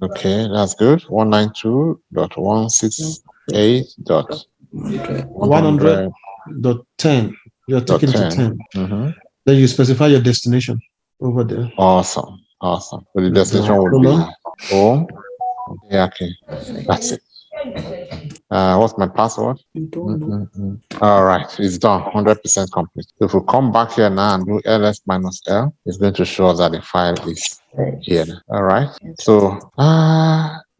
Okay, that's good. 192.168.100.10. You're taking it to 10. Mm-hmm. Then you specify your destination over there. Awesome. So the destination would be home. Yeah, okay. That's it. What's my password? All right, it's done. 100% complete. So if we come back here now and do ls-l, it's going to show us that the file is here. All right. So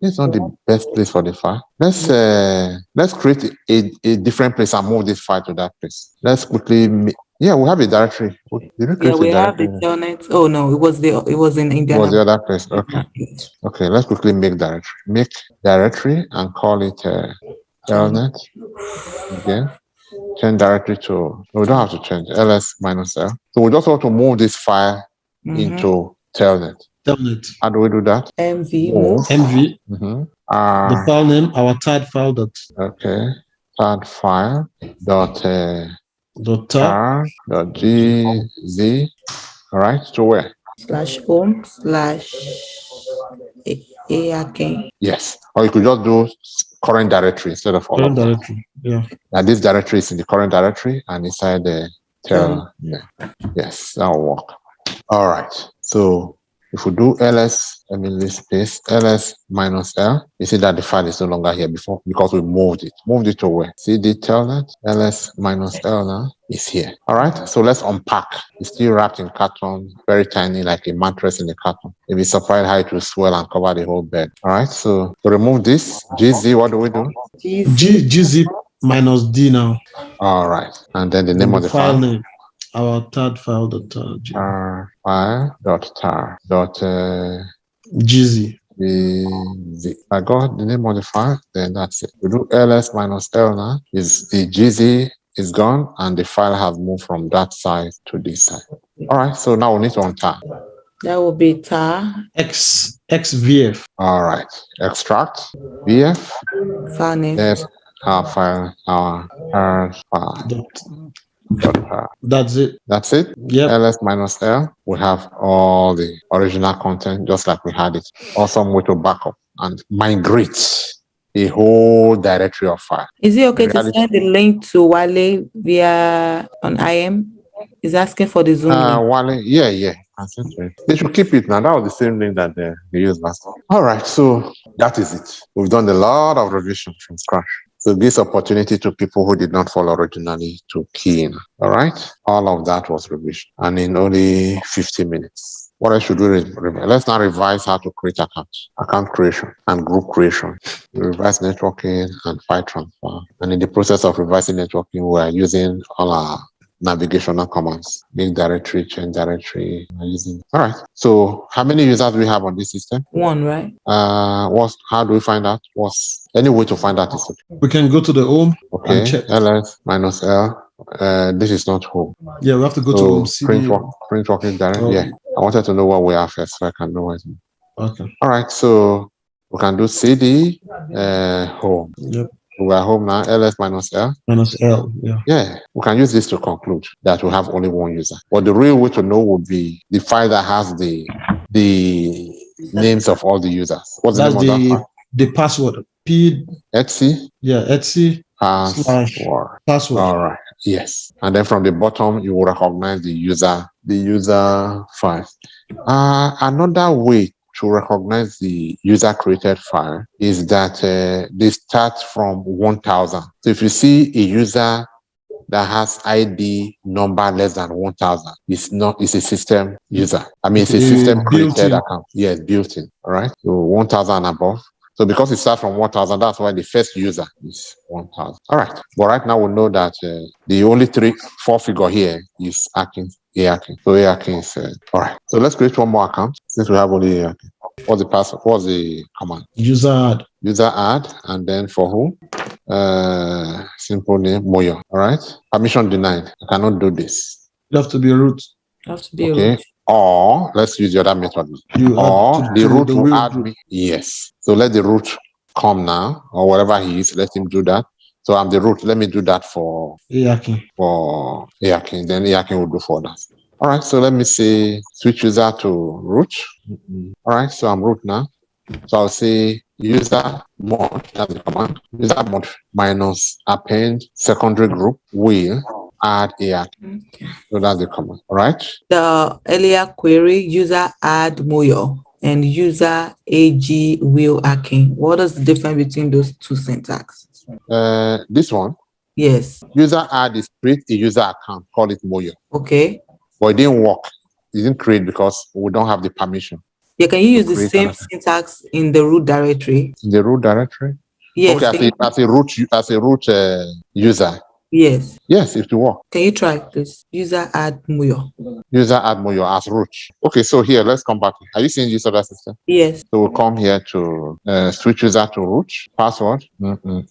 it's not the best place for the file. Let's create a different place and move this file to that place. Let's quickly we have a directory. Yeah, we have the telnet. Oh no, it was in India. It was the other place. Okay. Okay, let's quickly make directory. Make directory and call it telnet. Again. Change directory to, we don't have to change, ls-l. So we just want to move this file into telnet. Telnet. How do we do that? MV. The file name, our third file. Okay. Third file dot tar.gz. All right. To where? /home/Akin. Yes. Or you could just do current directory instead of all current of them. directory. Yeah. Now this directory is in the current directory and inside the tel. Yeah. Yes, that will work. All right. So if we do ls, space ls-l, you see that the file is no longer here before because we moved it. Moved it to where? cd telnet ls-l now is here. All right. So let's unpack. It's still wrapped in carton, very tiny, like a mattress in a carton. You'll be surprised how it will swell and cover the whole bed. All right. So to remove this, gz, what do we do? gz minus d now. All right. And then the name of the file name. Our third file file.tar.gz. I got the name of the file, then that's it. We do ls-l now. Is the gz is gone and the file has moved from that side to this side. All right, so now we need to untar. That will be tar xvf. All right, extract vf. File name. Yes, our file. That's it. That's it. Yep. ls-l. We have all the original content just like we had it. Awesome way to backup and migrate the whole directory of file. Is it okay to send the link to Wale via on IM? Is asking for the Zoom link. Wale, yeah. They should keep it now. That was the same link that they used last time. All right, so that is it. We've done a lot of revision from scratch. So this opportunity to people who did not follow originally to key in. All right, all of that was revision, and in only 50 minutes. What I should do is let's now revise how to create accounts, account creation and group creation, revise networking and file transfer. And in the process of revising networking, we are using all our navigational commands, make directory, change directory, using. All right. So how many users do we have on this system? One, right? How do we find out? What's any way to find out is okay. We can go to the home. Okay. And check. ls-l. This is not home. Yeah, we have to go to home. Print working direct. Yeah. I wanted to know what we have first so I can know what. Okay. All right. So we can do cd home. Yep. We are home now, ls-l. Minus L, yeah. Yeah, we can use this to conclude that we have only one user. But the real way to know would be the file that has the names of all the users. What's the name of that file? The password. Etsy? Yeah, Etsy. Password. All right. Yes. And then from the bottom, you will recognize the user file. Another way to recognize the user created file is that they start from 1000. So if you see a user that has ID number less than 1000, it's a system user. I mean, it's a system created account. Yes, built in. All right. So 1000 and above. So because it starts from 1000, that's why the first user is 1000. All right. But right now we know that the only 4 figure here is Akin. So Akin is all right. So let's create one more account since we have only Akin. What's the password? What's the command? User add, and then for who? Simple name Moyo. All right. Permission denied. I cannot do this. You have to be root. Okay. Or let's use the other method. The root will add me. Yes. So let the root come now, or whatever he is. Let him do that. So I'm the root. Let me do that for Akin. Then Akin will do for that. All right. So let me say switch user to root. All right. So I'm root now. So I'll say user mod, that's the command, user mod minus append secondary group will add Akin. Okay. So that's the command, all right? The earlier query, user add Moyo and user AG will Akin. What is the difference between those two syntax? This one, Yes. user add is create a user account, call it Moyo. Okay. But it didn't work. It didn't create because we don't have the permission. Yeah, can you use the create same syntax in the root directory? In the root directory? Yes. Okay, as a root user. Yes. Yes, it will work. Can you try this? User add Moyo. User add Moyo as root. Okay, so here, let's come back. Are you seeing this other system? Yes. So we'll come here to switch user to root, password. All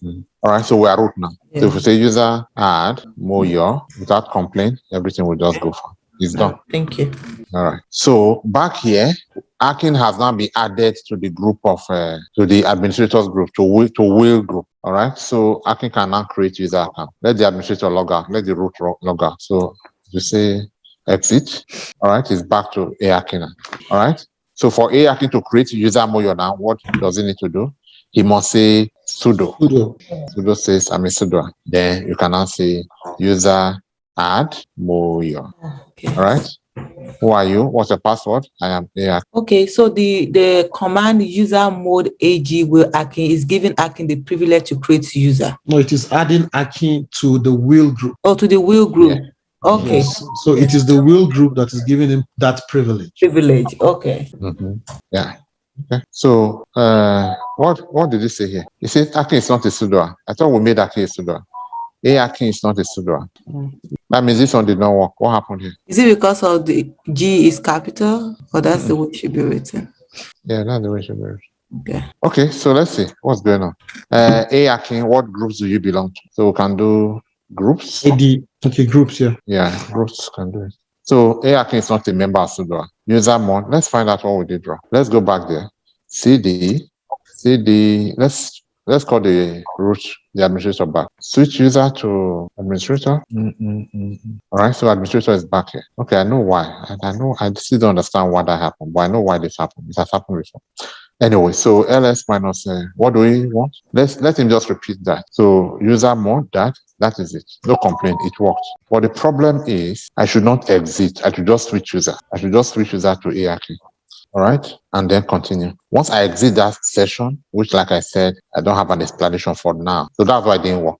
right, so we are root now. Yeah. So if we say user add Moyo without complaint, everything will just go fine. It's done. Thank you. All right. So back here, Akin has now been added to the group of to the administrators group, to will group. All right. So Akin can now create user account. Let the administrator log out. Let the root log out. So you say exit. All right. It's back to Akin. All right. So for Akin to create user Moyo now, what does he need to do? He must say sudo. Sudo says sudo. Then you can now say user add Moyo. Okay. All right. Who are you? What's your password? I am Akin. Okay, so the command user mode AG will Akin is giving Akin the privilege to create user. No, it is adding Akin to the will group. Oh, to the will group. Yeah. Okay. Yes. So it is the will group that is giving him that privilege. Okay. Yeah. Okay. So what did he say here? He said Akin is not a sudo. I thought we made Akin a sudo. Akin is not a sudo. That means this one did not work. What happened here? Is it because of the G is capital, or that's the way it should be written? Yeah, that's the way it should be written. Okay. Okay, so let's see what's going on. Akin, what groups do you belong to? So we can do groups. Okay, groups, yeah. Yeah, groups can do it. So Akin is not a member of Sudo. User mod. Let's find out what we did wrong. Let's go back there. CD. Let's call the root the administrator back. Switch user to administrator. All right, so administrator is back here. Okay, I know why. I still don't understand why that happened, but I know why this happened. It has happened before. Anyway, so ls minus what do we want? Let him just repeat that. So user mod that is it. No complaint, it worked. But the problem is I should not exit. I should just switch user. I should just switch user to Akin. All right, and then continue. Once I exit that session, which like I said, I don't have an explanation for now. So that's why it didn't work.